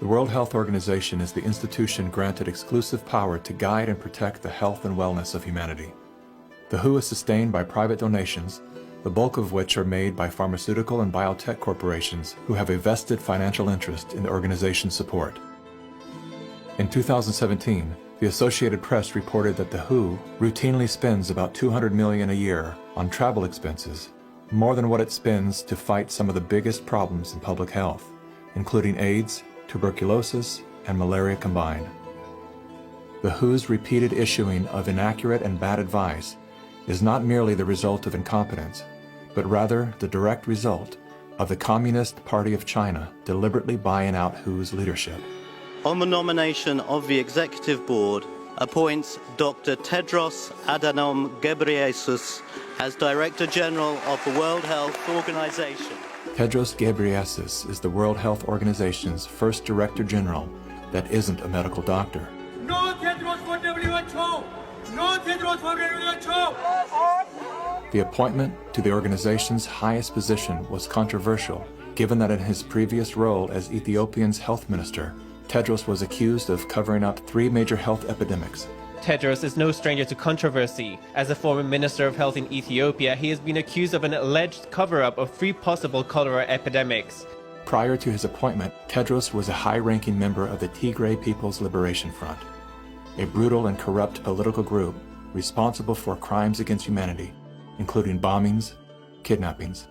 The World Health Organization is the institution granted exclusive power to guide and protect the health and wellness of humanity. The WHO is sustained by private donations, the bulk of which are made by pharmaceutical and biotech corporations who have a vested financial interest in the organization's support. In 2017, the Associated Press reported that the WHO routinely spends about $200 million a year on travel expenses, more than what it spends to fight some of the biggest problems in public health, including AIDS, tuberculosis, and malaria combined. The WHO's repeated issuing of inaccurate and bad advice is not merely the result of incompetence, but rather the direct result of the Communist Party of China deliberately buying out WHO's leadership. On the nomination of the Executive Board, appoints Dr. Tedros Adhanom Ghebreyesus as Director General of the World Health Organization. Tedros Ghebreyesus is the World Health Organization's first Director General that isn't a medical doctor. No Tedros for WHO! No Tedros for WHO! The appointment to the organization's highest position was controversial, given that in his previous role as Ethiopia's health minister, Tedros was accused of covering up 3 major health epidemics. Tedros is no stranger to controversy. As a former Minister of Health in Ethiopia, he has been accused of an alleged cover-up of 3 possible cholera epidemics. Prior to his appointment, Tedros was a high-ranking member of the Tigray People's Liberation Front, a brutal and corrupt political group responsible for crimes against humanity, including bombings, kidnappings,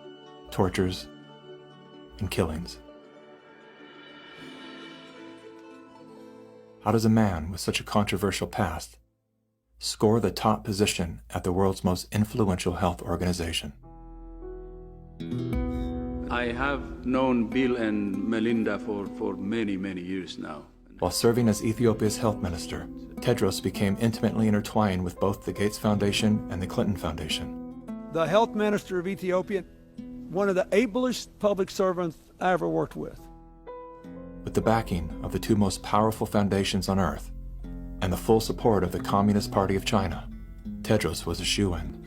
tortures, and killings. How does a man with such a controversial past score the top position at the world's most influential health organization? I have known Bill and Melinda for many, many years now. While serving as Ethiopia's health minister, Tedros became intimately intertwined with both the Gates Foundation and the Clinton Foundation. The health minister of Ethiopia, one of the ablest public servants I ever worked with. With the backing of the 2 most powerful foundations on earth and the full support of the Communist Party of China, Tedros was a shoo-in.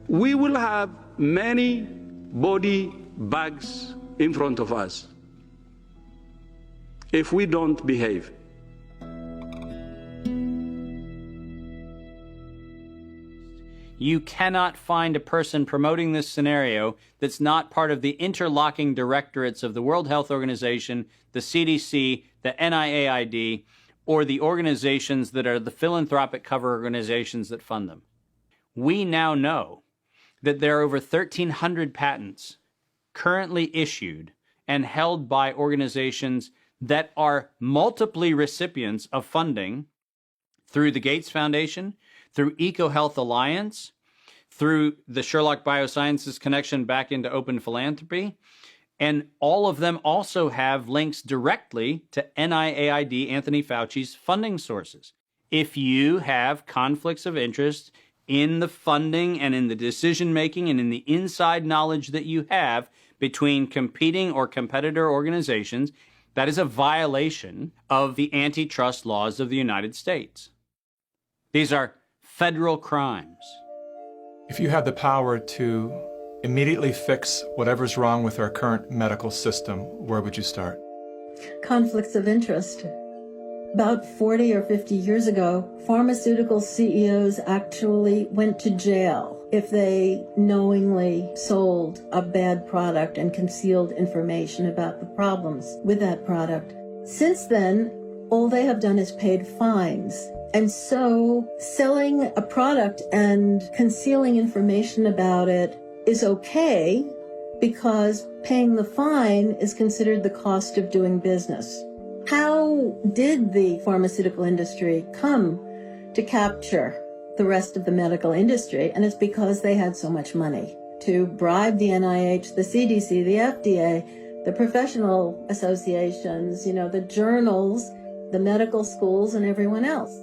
We will have many body bags in front of us if we don't behave. You cannot find a person promoting this scenario that's not part of the interlocking directorates of the World Health Organization, the CDC, the NIAID, or the organizations that are the philanthropic cover organizations that fund them. We now know that there are over 1,300 patents currently issued and held by organizations that are multiply recipients of funding through the Gates Foundation, through EcoHealth Alliance, through the Sherlock Biosciences connection back into open philanthropy, and all of them also have links directly to NIAID, Anthony Fauci's funding sources. If you have conflicts of interest in the funding and in the decision-making and in the inside knowledge that you have between competing or competitor organizations, that is a violation of the antitrust laws of the United States. These are federal crimes. If you had the power to immediately fix whatever's wrong with our current medical system, where would you start? Conflicts of interest. About 40 or 50 years ago, pharmaceutical CEOs actually went to jail if they knowingly sold a bad product and concealed information about the problems with that product. Since then, all they have done is paid fines. And so selling a product and concealing information about it is okay because paying the fine is considered the cost of doing business. How did the pharmaceutical industry come to capture the rest of the medical industry? And it's because they had so much money to bribe the NIH, the CDC, the FDA, the professional associations, the journals, the medical schools, and everyone else.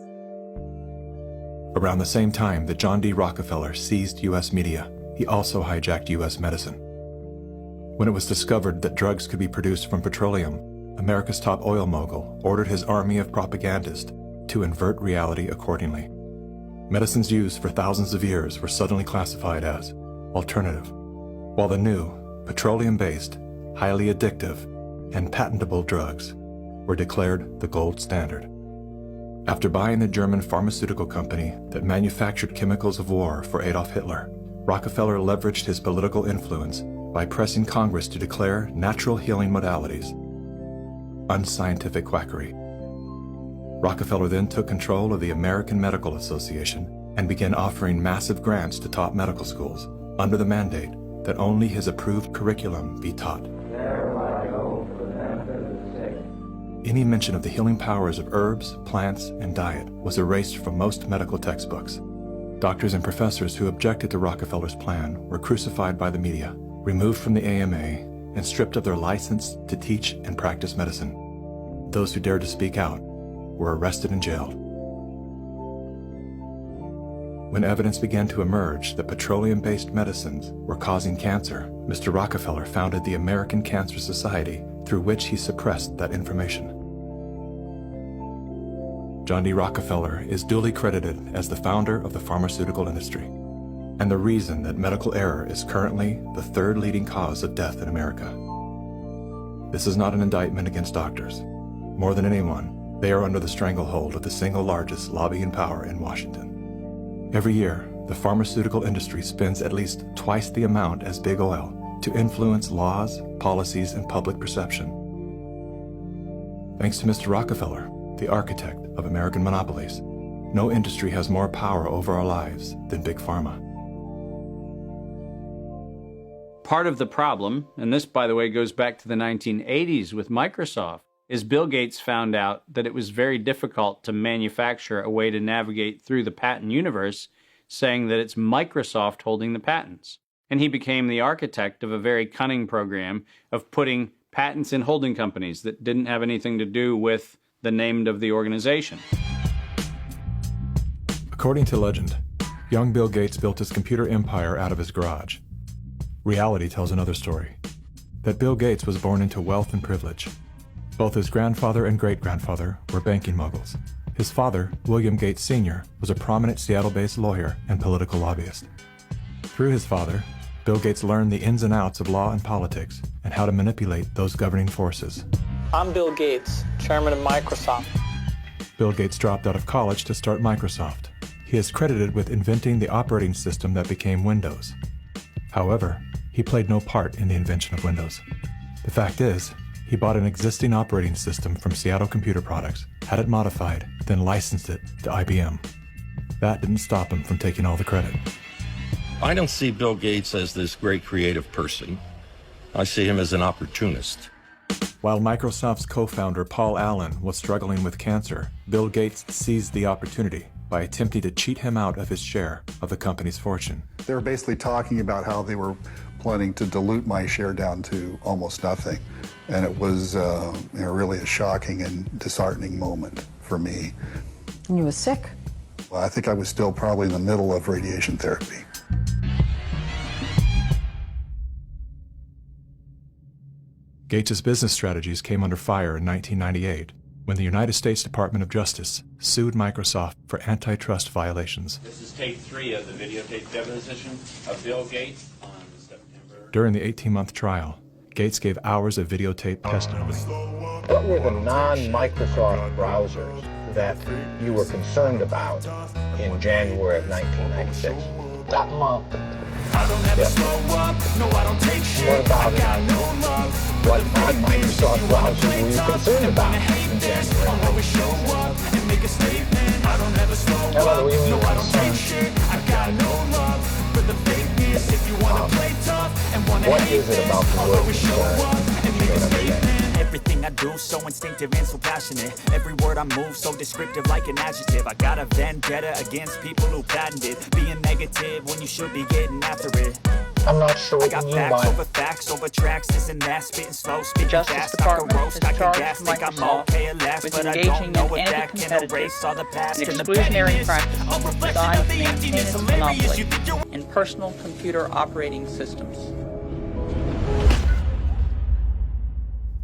Around the same time that John D. Rockefeller seized U.S. media, he also hijacked U.S. medicine. When it was discovered that drugs could be produced from petroleum, America's top oil mogul ordered his army of propagandists to invert reality accordingly. Medicines used for thousands of years were suddenly classified as alternative, while the new, petroleum-based, highly addictive, and patentable drugs were declared the gold standard. After buying the German pharmaceutical company that manufactured chemicals of war for Adolf Hitler, Rockefeller leveraged his political influence by pressing Congress to declare natural healing modalities unscientific quackery. Rockefeller then took control of the American Medical Association and began offering massive grants to top medical schools under the mandate that only his approved curriculum be taught. Any mention of the healing powers of herbs, plants, and diet was erased from most medical textbooks. Doctors and professors who objected to Rockefeller's plan were crucified by the media, removed from the AMA, and stripped of their license to teach and practice medicine. Those who dared to speak out were arrested and jailed. When evidence began to emerge that petroleum-based medicines were causing cancer, Mr. Rockefeller founded the American Cancer Society, through which he suppressed that information. John D. Rockefeller is duly credited as the founder of the pharmaceutical industry, and the reason that medical error is currently the third leading cause of death in America. This is not an indictment against doctors. More than anyone, they are under the stranglehold of the single largest lobbying power in Washington. Every year, the pharmaceutical industry spends at least twice the amount as big oil to influence laws, policies, and public perception. Thanks to Mr. Rockefeller, the architect of American monopolies, no industry has more power over our lives than Big Pharma. Part of the problem, and this, by the way, goes back to the 1980s with Microsoft, is Bill Gates found out that it was very difficult to manufacture a way to navigate through the patent universe, saying that it's Microsoft holding the patents. And he became the architect of a very cunning program of putting patents in holding companies that didn't have anything to do with the name of the organization. According to legend, young Bill Gates built his computer empire out of his garage. Reality tells another story, that Bill Gates was born into wealth and privilege. Both his grandfather and great-grandfather were banking moguls. His father, William Gates Sr., was a prominent Seattle-based lawyer and political lobbyist. Through his father, Bill Gates learned the ins and outs of law and politics and how to manipulate those governing forces. I'm Bill Gates, chairman of Microsoft. Bill Gates dropped out of college to start Microsoft. He is credited with inventing the operating system that became Windows. However, he played no part in the invention of Windows. The fact is, he bought an existing operating system from Seattle Computer Products, had it modified, then licensed it to IBM. That didn't stop him from taking all the credit. I don't see Bill Gates as this great creative person. I see him as an opportunist. While Microsoft's co-founder Paul Allen was struggling with cancer, Bill Gates seized the opportunity by attempting to cheat him out of his share of the company's fortune. They were basically talking about how they were planning to dilute my share down to almost nothing. And it was really a shocking and disheartening moment for me. And you were sick? Well, I think I was still probably in the middle of radiation therapy. Gates' business strategies came under fire in 1998 when the United States Department of Justice sued Microsoft for antitrust violations. This is tape 3 of the videotape deposition of Bill Gates on September. During the 18-month trial, Gates gave hours of videotape testimony. What were the non-Microsoft browsers that you were concerned about in January of 1996? That month. I don't ever slow up, no I don't take shit. What about what non-Microsoft browsers were you concerned about in January? I'll always show up and make a statement. I don't ever slow up, no I don't take shit. I got no love for the fakeness. If you wanna play tough and wanna hate this, I'll always show up and make a statement. Everything I do so instinctive and so passionate. Every word I move so descriptive like an adjective. I got a vendetta against people who patented being negative when you should be getting after it. I'm not sure what I you got mean facts by over facts over tracks, this and that, spitting slow, speaking Justice fast. Department I can roast, I has can charged gas, think I'm Microsoft okay at last, with but I engaging don't know in if that can anti-competitive erase all the past. and And the exclusionary is, practices a reflection designed of to the maintain emptiness, its hilarious. You monopoly think you're in personal computer operating systems.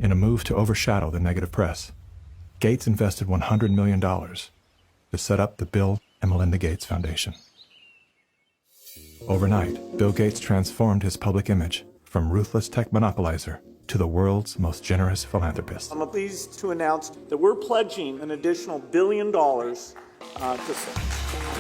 In a move to overshadow the negative press, Gates invested $100 million to set up the Bill and Melinda Gates Foundation. Overnight, Bill Gates transformed his public image from ruthless tech monopolizer to the world's most generous philanthropist. I'm pleased to announce that we're pledging an additional $1 billion to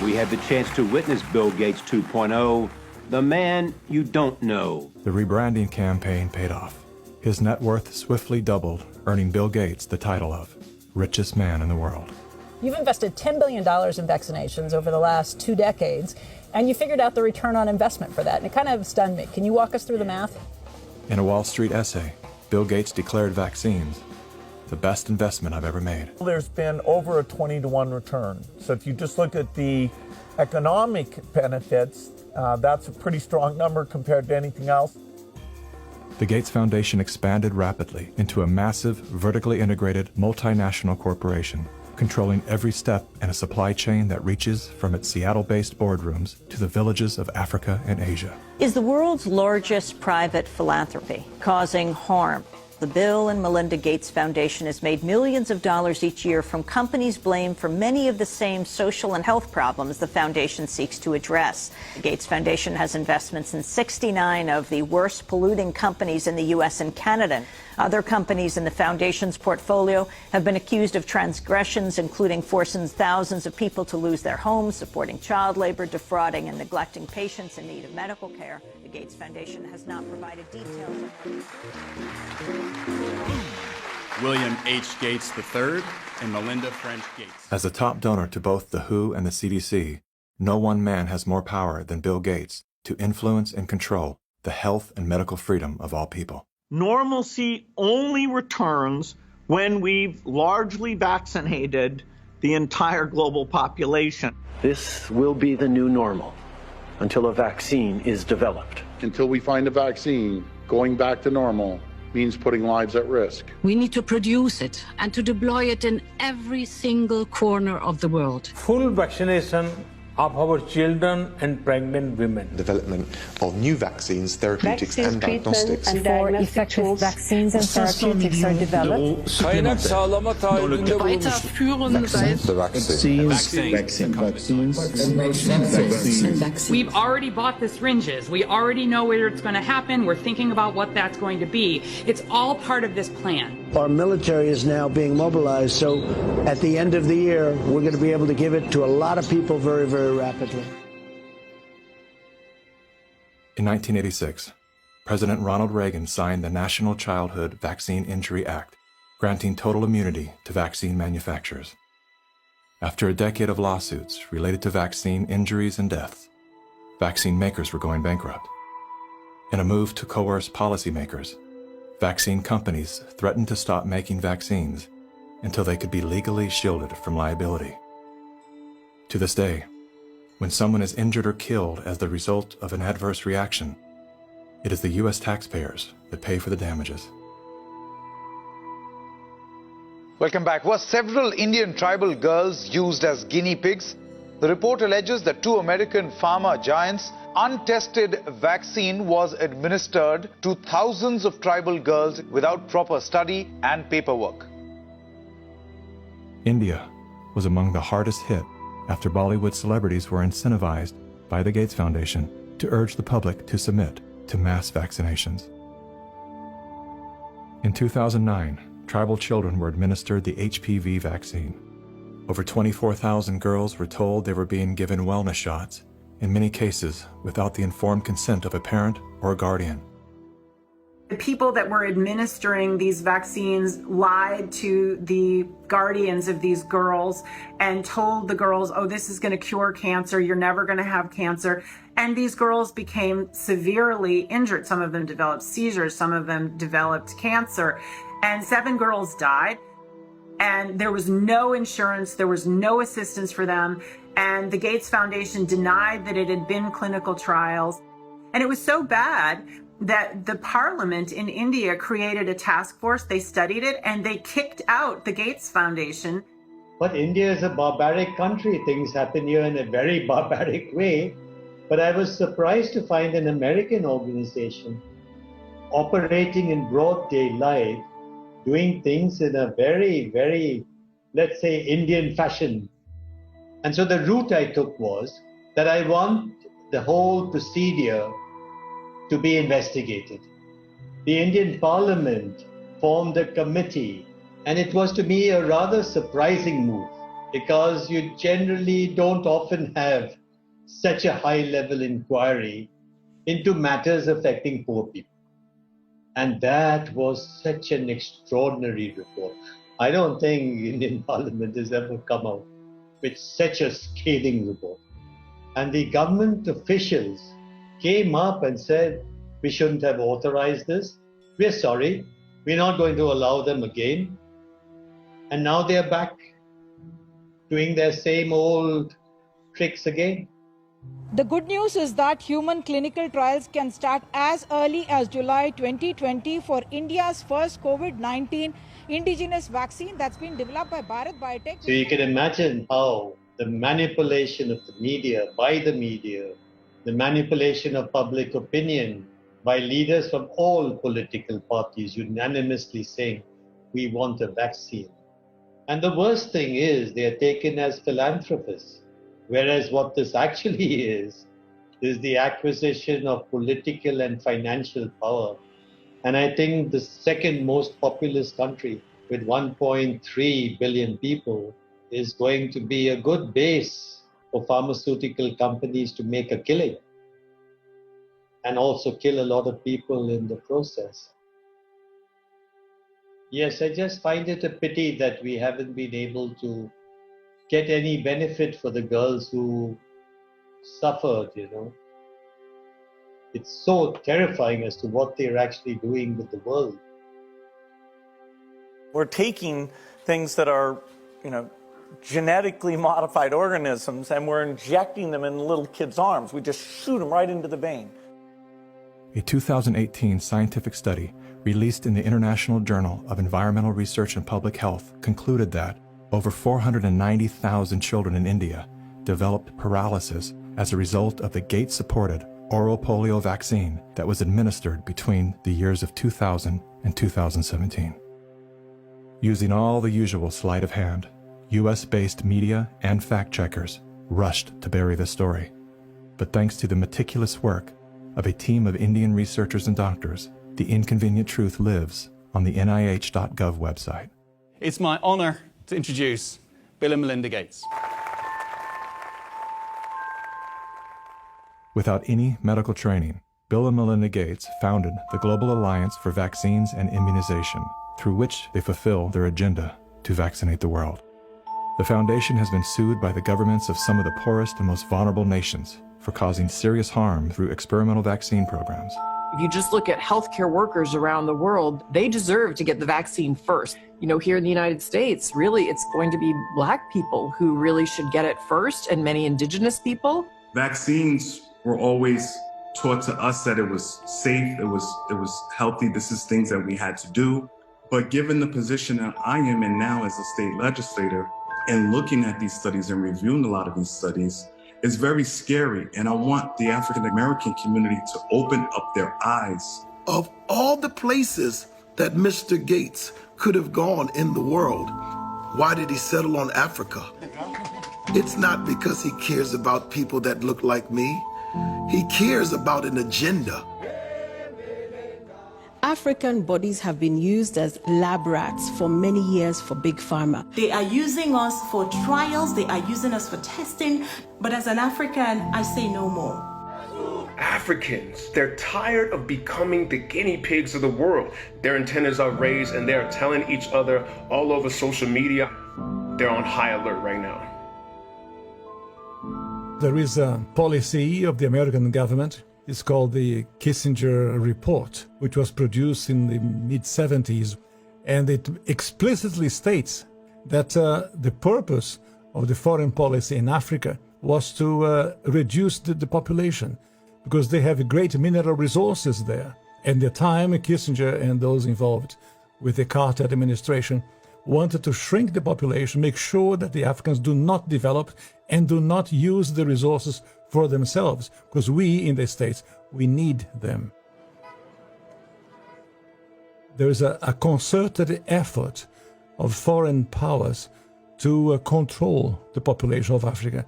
We had the chance to witness Bill Gates 2.0, the man you don't know. The rebranding campaign paid off. His net worth swiftly doubled, earning Bill Gates the title of richest man in the world. You've invested $10 billion in vaccinations over the last 2 decades, and you figured out the return on investment for that, and it kind of stunned me. Can you walk us through the math? In a Wall Street essay, Bill Gates declared vaccines the best investment I've ever made. There's been over a 20-to-1 return. So if you just look at the economic benefits, that's a pretty strong number compared to anything else. The Gates Foundation expanded rapidly into a massive, vertically integrated, multinational corporation, controlling every step in a supply chain that reaches from its Seattle-based boardrooms to the villages of Africa and Asia. Is the world's largest private philanthropy causing harm? The Bill and Melinda Gates Foundation has made millions of dollars each year from companies blamed for many of the same social and health problems the foundation seeks to address. The Gates Foundation has investments in 69 of the worst polluting companies in the U.S. and Canada. Other companies in the foundation's portfolio have been accused of transgressions, including forcing thousands of people to lose their homes, supporting child labor, defrauding and neglecting patients in need of medical care. The Gates Foundation has not provided details. William H. Gates III and Melinda French Gates. As a top donor to both the WHO and the CDC, no one man has more power than Bill Gates to influence and control the health and medical freedom of all people. Normalcy only returns when we've largely vaccinated the entire global population. This will be the new normal until a vaccine is developed. Until we find a vaccine, going back to normal means putting lives at risk. We need to produce it and to deploy it in every single corner of the world. Full vaccination of our children and pregnant women. Development of new vaccines, therapeutics and diagnostics. Before effective vaccines and therapeutics are developed. We've already bought the syringes. We already know where it's going to happen. We're thinking about what that's going to be. It's all part of this plan. Our military is now being mobilized, so at the end of the year, we're going to be able to give it to a lot of people very, very rapidly. In 1986, President Ronald Reagan signed the National Childhood Vaccine Injury Act, granting total immunity to vaccine manufacturers. After a decade of lawsuits related to vaccine injuries and deaths, vaccine makers were going bankrupt. In a move to coerce policymakers, vaccine companies threatened to stop making vaccines until they could be legally shielded from liability. To this day, when someone is injured or killed as the result of an adverse reaction, it is the U.S. taxpayers that pay for the damages. Welcome back. Were several Indian tribal girls used as guinea pigs? The report alleges that 2 American pharma giants' untested vaccine was administered to thousands of tribal girls without proper study and paperwork. India was among the hardest hit after Bollywood celebrities were incentivized by the Gates Foundation to urge the public to submit to mass vaccinations. In 2009, tribal children were administered the HPV vaccine. Over 24,000 girls were told they were being given wellness shots, in many cases without the informed consent of a parent or a guardian. The people that were administering these vaccines lied to the guardians of these girls and told the girls, oh, this is going to cure cancer, you're never going to have cancer. And these girls became severely injured. Some of them developed seizures, some of them developed cancer, and 7 girls died. And there was no insurance, there was no assistance for them. And the Gates Foundation denied that it had been clinical trials. And it was so bad that the parliament in India created a task force. They studied it and they kicked out the Gates Foundation. But India is a barbaric country. Things happen here in a very barbaric way. But I was surprised to find an American organization operating in broad daylight, doing things in a very, very, let's say, Indian fashion. And so the route I took was that I want the whole procedure to be investigated. the Indian Parliament formed a committee, and it was to me a rather surprising move because you generally don't often have such a high-level inquiry into matters affecting poor people. And that was such an extraordinary report. I don't think Indian Parliament has ever come out with such a scathing report. And the government officials came up and said, we shouldn't have authorized this. We're sorry. We're not going to allow them again. And now they're back doing their same old tricks again. The good news is that human clinical trials can start as early as July 2020 for India's first COVID-19 indigenous vaccine that's been developed by Bharat Biotech. So you can imagine how the manipulation of the media, by the media, the manipulation of public opinion by leaders from all political parties unanimously saying, we want a vaccine. And the worst thing is they are taken as philanthropists. Whereas what this actually is the acquisition of political and financial power. And I think the second most populous country with 1.3 billion people is going to be a good base for pharmaceutical companies to make a killing and also kill a lot of people in the process. Yes, I just find it a pity that we haven't been able to get any benefit for the girls who suffered, you know. It's so terrifying as to what they're actually doing with the world. We're taking things that are, genetically modified organisms and we're injecting them in little kids' arms. We just shoot them right into the vein. A 2018 scientific study released in the International Journal of Environmental Research and Public Health concluded that over 490,000 children in India developed paralysis as a result of the Gates-supported oral polio vaccine that was administered between the years of 2000 and 2017. Using all the usual sleight of hand, US-based media and fact-checkers rushed to bury this story. But thanks to the meticulous work of a team of Indian researchers and doctors, the inconvenient truth lives on the NIH.gov website. It's my honor to introduce Bill and Melinda Gates. Without any medical training, Bill and Melinda Gates founded the Global Alliance for Vaccines and Immunization, through which they fulfill their agenda to vaccinate the world. The foundation has been sued by the governments of some of the poorest and most vulnerable nations for causing serious harm through experimental vaccine programs. If you just look at healthcare workers around the world, they deserve to get the vaccine first. Here in the United States, really, it's going to be Black people who really should get it first, and many indigenous people. Vaccines were always taught to us that it was safe, it was healthy. This is things that we had to do. But given the position that I am in now as a state legislator and looking at these studies and reviewing a lot of these studies, it's very scary. And I want the African American community to open up their eyes. Of all the places that Mr. Gates could have gone in the world, why did he settle on Africa? It's not because he cares about people that look like me. He cares about an agenda. African bodies have been used as lab rats for many years for Big Pharma. They are using us for trials, they are using us for testing, but as an African, I say no more. Africans, they're tired of becoming the guinea pigs of the world. Their antennas are raised and they're telling each other all over social media. They're on high alert right now. There is a policy of the American government. It's called the Kissinger Report, which was produced in the mid-70s. And it explicitly states that the purpose of the foreign policy in Africa was to reduce the population, because they have great mineral resources there. At the time, Kissinger and those involved with the Carter administration wanted to shrink the population, make sure that the Africans do not develop and do not use the resources for themselves, because we in the States, we need them. There is a concerted effort of foreign powers to control the population of Africa.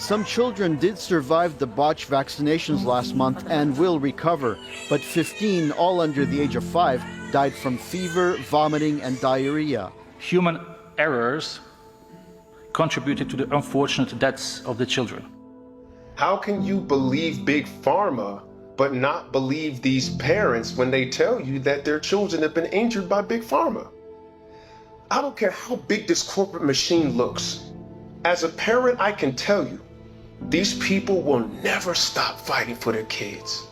Some children did survive the botched vaccinations last month and will recover, but 15, all under the age of 5, died from fever, vomiting, and diarrhea. Human errors contributed to the unfortunate deaths of the children. How can you believe Big Pharma but not believe these parents when they tell you that their children have been injured by Big Pharma? I don't care how big this corporate machine looks. As a parent, I can tell you, these people will never stop fighting for their kids.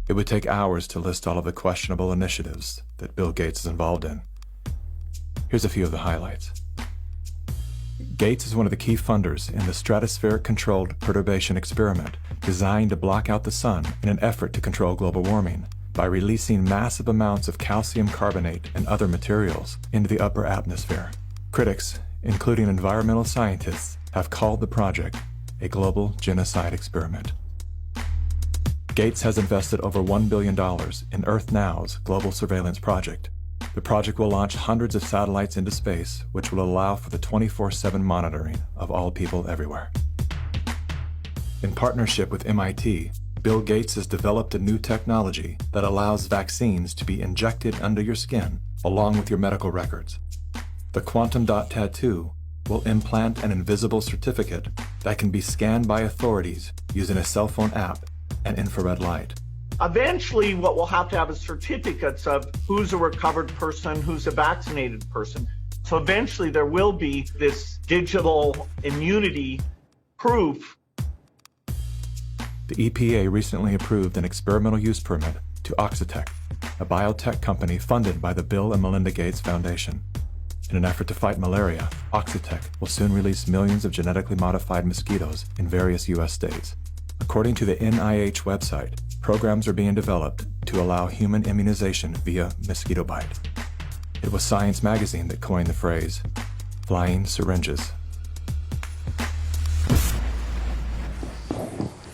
It would take hours to list all of the questionable initiatives that Bill Gates is involved in. Here's a few of the highlights. Gates is one of the key funders in the stratospheric-controlled perturbation experiment designed to block out the sun in an effort to control global warming by releasing massive amounts of calcium carbonate and other materials into the upper atmosphere. Critics, including environmental scientists, have called the project a global genocide experiment. Gates has invested over $1 billion in Earth Now's global surveillance project. The project will launch hundreds of satellites into space, which will allow for the 24/7 monitoring of all people everywhere. In partnership with MIT, Bill Gates has developed a new technology that allows vaccines to be injected under your skin along with your medical records. The quantum dot tattoo will implant an invisible certificate that can be scanned by authorities using a cell phone app and infrared light. Eventually, what we'll have to have is certificates of who's a recovered person, who's a vaccinated person. So eventually there will be this digital immunity proof. The EPA recently approved an experimental use permit to Oxitec, a biotech company funded by the Bill and Melinda Gates Foundation. In an effort to fight malaria, Oxitec will soon release millions of genetically modified mosquitoes in various U.S. states. According to the NIH website, programs are being developed to allow human immunization via mosquito bite. It was Science magazine that coined the phrase, flying syringes.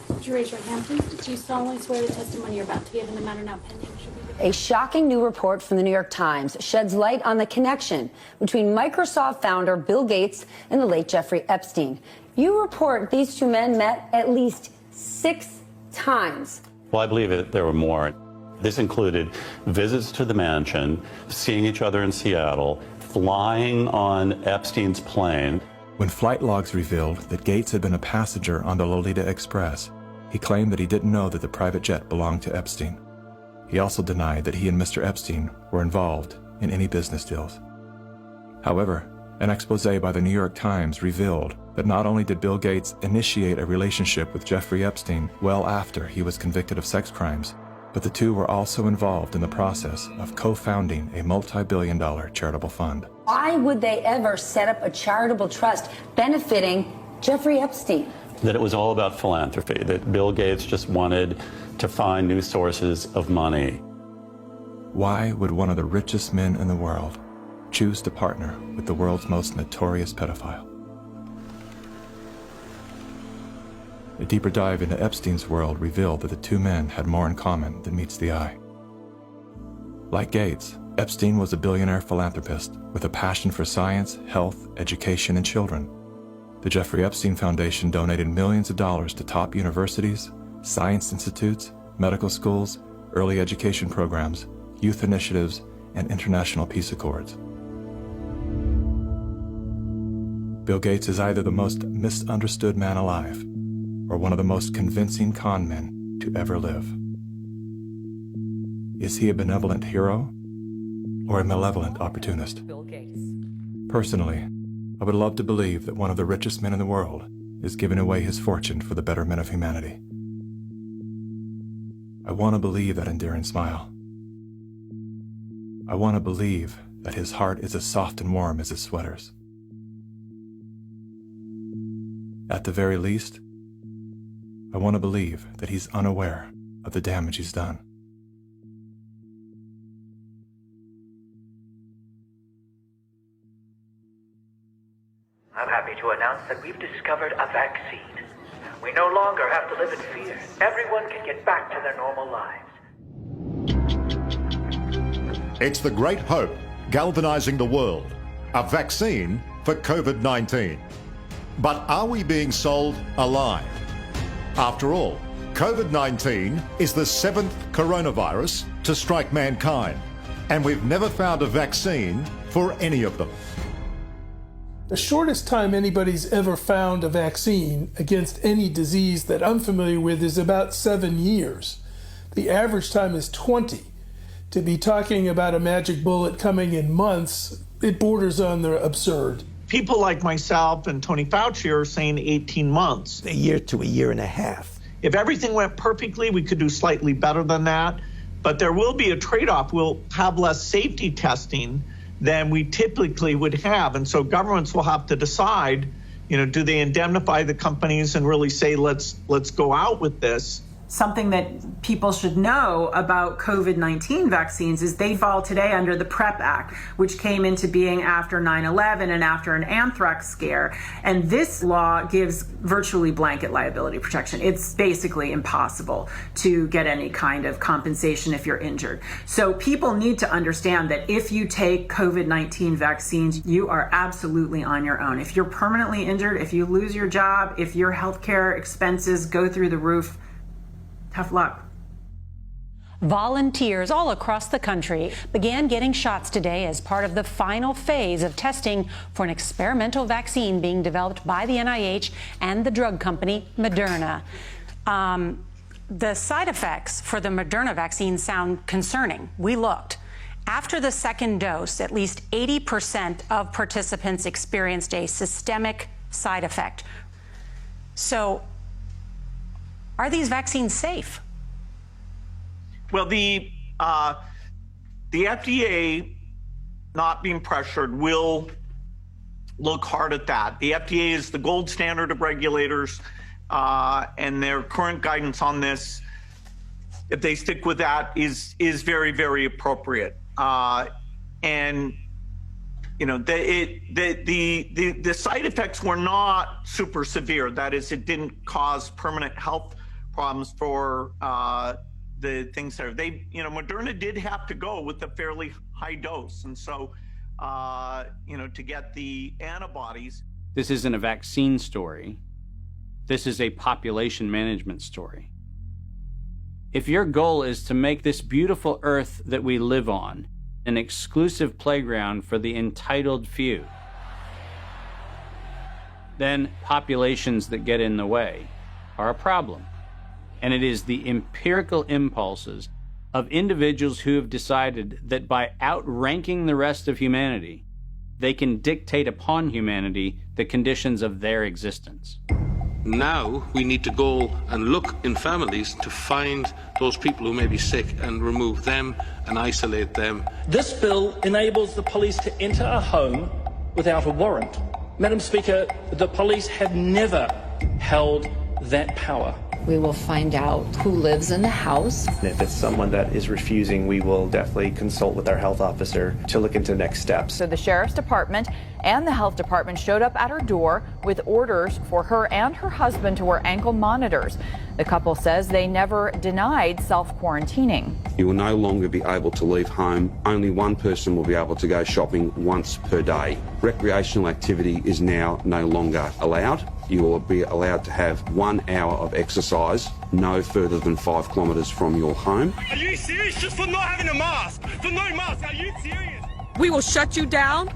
Would you raise your hand, please? Do you solemnly swear the testimony you're about to give in the matter now pending should be the... A shocking new report from the New York Times sheds light on the connection between Microsoft founder Bill Gates and the late Jeffrey Epstein. You report these two men met at least 6 times. Well, I believe there were more. This included visits to the mansion, seeing each other in Seattle, flying on Epstein's plane. When flight logs revealed that Gates had been a passenger on the Lolita Express, he claimed that he didn't know that the private jet belonged to Epstein. He also denied that he and Mr. Epstein were involved in any business deals. However, an expose by the New York Times revealed that not only did Bill Gates initiate a relationship with Jeffrey Epstein well after he was convicted of sex crimes, but the two were also involved in the process of co-founding a multi-billion-dollar charitable fund. Why would they ever set up a charitable trust benefiting Jeffrey Epstein? That it was all about philanthropy, that Bill Gates just wanted to find new sources of money. Why would one of the richest men in the world choose to partner with the world's most notorious pedophile? A deeper dive into Epstein's world revealed that the two men had more in common than meets the eye. Like Gates, Epstein was a billionaire philanthropist with a passion for science, health, education, and children. The Jeffrey Epstein Foundation donated millions of dollars to top universities, science institutes, medical schools, early education programs, youth initiatives, and international peace accords. Bill Gates is either the most misunderstood man alive or one of the most convincing con men to ever live. Is he a benevolent hero or a malevolent opportunist? Bill Gates. Personally, I would love to believe that one of the richest men in the world is giving away his fortune for the betterment of humanity. I want to believe that endearing smile, I want to believe that his heart is as soft and warm as his sweaters. At the very least, I want to believe that he's unaware of the damage he's done. I'm happy to announce that we've discovered a vaccine. We no longer have to live in fear. Everyone can get back to their normal lives. It's the great hope galvanizing the world. A vaccine for COVID-19. But are we being sold a lie? After all, COVID-19 is the 7th coronavirus to strike mankind, and we've never found a vaccine for any of them. The shortest time anybody's ever found a vaccine against any disease that I'm familiar with is about 7 years. The average time is 20. To be talking about a magic bullet coming in months, it borders on the absurd. People like myself and Tony Fauci are saying 18 months. A year to a year and a half. If everything went perfectly, we could do slightly better than that. But there will be a trade-off. We'll have less safety testing than we typically would have. And so governments will have to decide, do they indemnify the companies and really say, let's go out with this? Something that people should know about COVID-19 vaccines is they fall today under the PrEP Act, which came into being after 9/11 and after an anthrax scare. And this law gives virtually blanket liability protection. It's basically impossible to get any kind of compensation if you're injured. So people need to understand that if you take COVID-19 vaccines, you are absolutely on your own. If you're permanently injured, if you lose your job, if your healthcare expenses go through the roof, tough luck. Volunteers all across the country began getting shots today as part of the final phase of testing for an experimental vaccine being developed by the NIH and the drug company Moderna. The side effects for the Moderna vaccine sound concerning. We looked. After the second dose, at least 80% of participants experienced a systemic side effect. So, are these vaccines safe? Well, the FDA, not being pressured, will look hard at that. The FDA is the gold standard of regulators, and their current guidance on this, if they stick with that, is very, very appropriate. And the side effects were not super severe. That is, it didn't cause permanent health problems for the things there. Moderna did have to go with a fairly high dose, and so to get the antibodies. This isn't a vaccine story. This is a population management story. If your goal is to make this beautiful earth that we live on an exclusive playground for the entitled few, then populations that get in the way are a problem. And it is the empirical impulses of individuals who have decided that by outranking the rest of humanity, they can dictate upon humanity the conditions of their existence. Now we need to go and look in families to find those people who may be sick and remove them and isolate them. This bill enables the police to enter a home without a warrant. Madam Speaker, the police have never held that power. We will find out who lives in the house. And if it's someone that is refusing, we will definitely consult with our health officer to look into next steps. So the Sheriff's Department and the Health Department showed up at her door with orders for her and her husband to wear ankle monitors. The couple says they never denied self-quarantining. You will no longer be able to leave home. Only one person will be able to go shopping once per day. Recreational activity is now no longer allowed. You will be allowed to have 1 hour of exercise no further than 5 kilometres from your home. Are you serious? Just for not having a mask? For no mask? Are you serious? We will shut you down.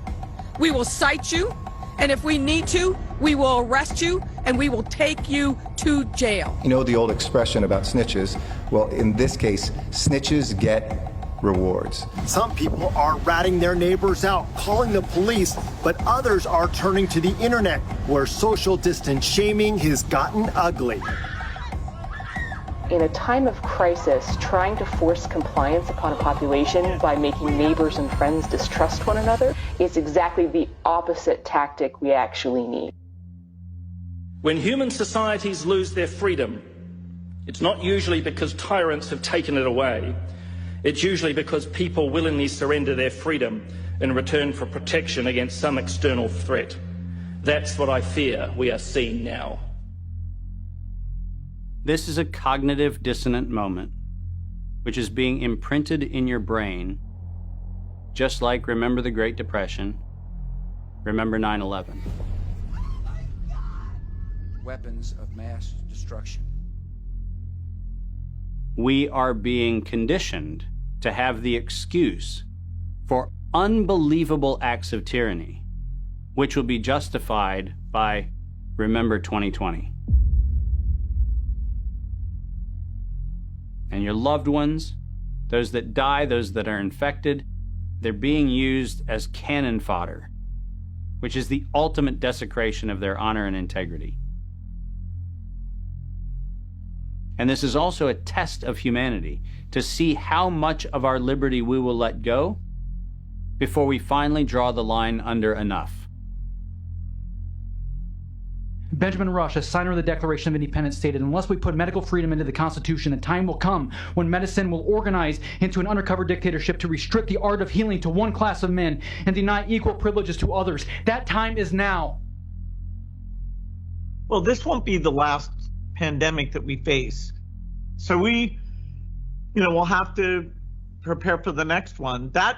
We will cite you. And if we need to, we will arrest you and we will take you to jail. You know the old expression about snitches? Well, in this case, snitches get rewards. Some people are ratting their neighbors out, calling the police, but others are turning to the internet, where social distance shaming has gotten ugly. In a time of crisis, trying to force compliance upon a population by making neighbors and friends distrust one another is exactly the opposite tactic we actually need. When human societies lose their freedom, it's not usually because tyrants have taken it away. It's usually because people willingly surrender their freedom in return for protection against some external threat. That's what I fear we are seeing now. This is a cognitive dissonant moment, which is being imprinted in your brain, just like remember the Great Depression, remember 9/11. Weapons of mass destruction. We are being conditioned to have the excuse for unbelievable acts of tyranny, which will be justified by remember 2020. And your loved ones, those that die, those that are infected, they're being used as cannon fodder, which is the ultimate desecration of their honor and integrity. And this is also a test of humanity, to see how much of our liberty we will let go before we finally draw the line under enough. Benjamin Rush, a signer of the Declaration of Independence, stated, "Unless we put medical freedom into the Constitution, the time will come when medicine will organize into an undercover dictatorship to restrict the art of healing to one class of men and deny equal privileges to others. That time is now." Well, this won't be the last pandemic that we face. So we'll have to prepare for the next one. That